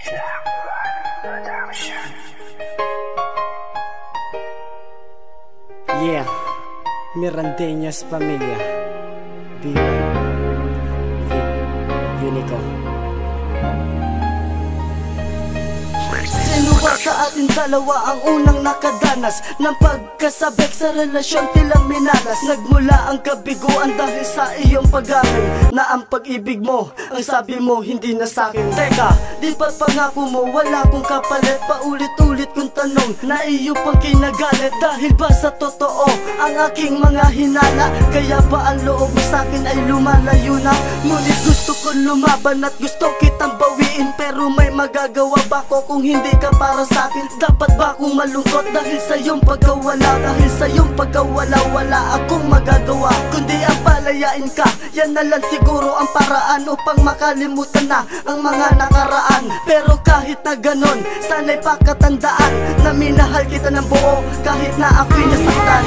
Yeah, Mirandeñas Pamilya, B1, Fit, Unico. Sino ba sa ating dalawa ang unang nakadanas ng pagkasabik sa relasyon tila minalas? Nagmula ang kabiguan dahil sa iyong pag-amin na ang pag-ibig mo, ang sabi mo hindi na sa'kin. Teka, di ba't pangako mo wala kong kapalit? Paulit-ulit kong tanong na iyo pang kinagalit. Dahil ba sa totoo ang aking mga hinala? Kaya ba ang loob mo sa'kin ay lumalayo na? Ngunit gusto ko lumaban at gusto kitang bawiin, pero may magagawa ba ko kung hindi ka para sa'kin? Dapat ba akong malungkot dahil sa iyong pagkawala? Dahil sa iyong pagkawala, wala akong magagawa kundi ang palayain ka. Yan na lang siguro ang paraan upang makalimutan na ang mga nakaraan. Pero kahit na ganon, sana'y pakatandaan na minahal kita ng buo kahit na ako'y nasaktan.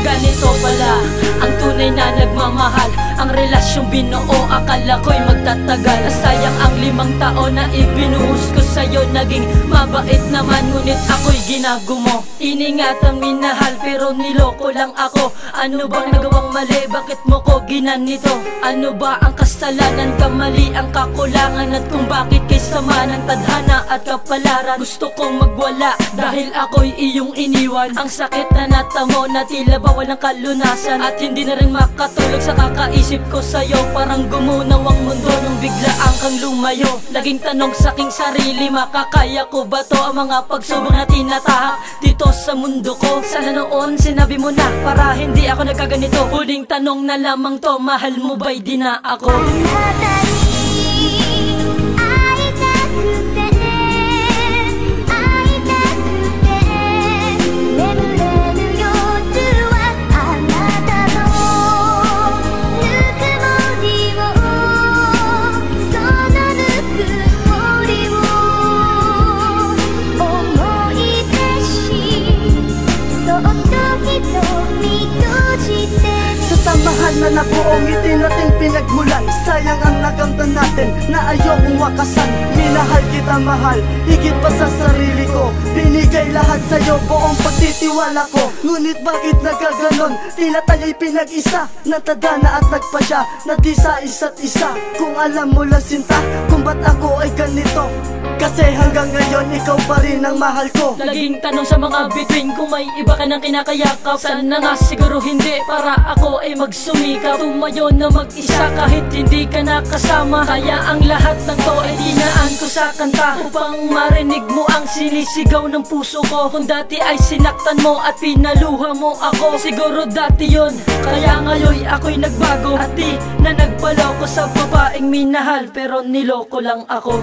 Ganito pala ang tunay na nagmamahal, ang relasyong binuo akala ko'y magtatagal. Sayang ang 5 taon na ibinuhos ko sa'yo, naging mabait naman ngunit ako'y ginagumo. Iningatan minahal pero niloko lang ako. Ano bang nagawang mali? Bakit mo ko ginanito? Ano ba ang kasalanan? Kamali ang kakulangan at kung bakit kay sama ng tadhana at kapalaran. Gusto kong magwala dahil ako'y iyong iniwan. Ang sakit na natamo na tila ba walang kalunasan, at hindi na rin makatulog sa kakaisip ko sa'yo. Parang gumunaw ang mundo nung biglaan kang lumayo. Laging tanong sa aking sarili, makakaya ko ba to? Ang mga pagsubok na tinatahak dito sa mundo ko. Sana noon sinabi mo na para hindi ako nagkaganito. Huling tanong na lamang to, mahal mo ba'y di na ako? Sasamahan na nabuong ngiti nating pinagmulan. Sayang ang nakamtan natin na ayokong wakasan. Minahal kita mahal, higit pa sa sarili ko. Binigay lahat sa'yo, buong pagtitiwala ko. Ngunit bakit nagkaganon? Tila tayo'y pinag-isa, natadana at nagpasya na di sa isa't isa. Kung alam mo lang sinta, kung ba't ako ay ganito, kasi hanggang ngayon ikaw pa rin ang mahal ko. Laging tanong sa mga bituin kung may iba ka nang kinakayakap. Sana nga siguro hindi, para ako ay magsumikap. Tumayo na mag-isa kahit hindi ka nakasama. Kaya ang lahat ng to ay dinaan ko sa kanta, upang marinig mo ang sinisigaw ng puso ko. Kung dati ay sinaktan mo at pinaluha mo ako, siguro dati yun, kaya ngayon ako'y nagbago. At di na nagpaloko sa babaeng minahal, pero niloko lang ako.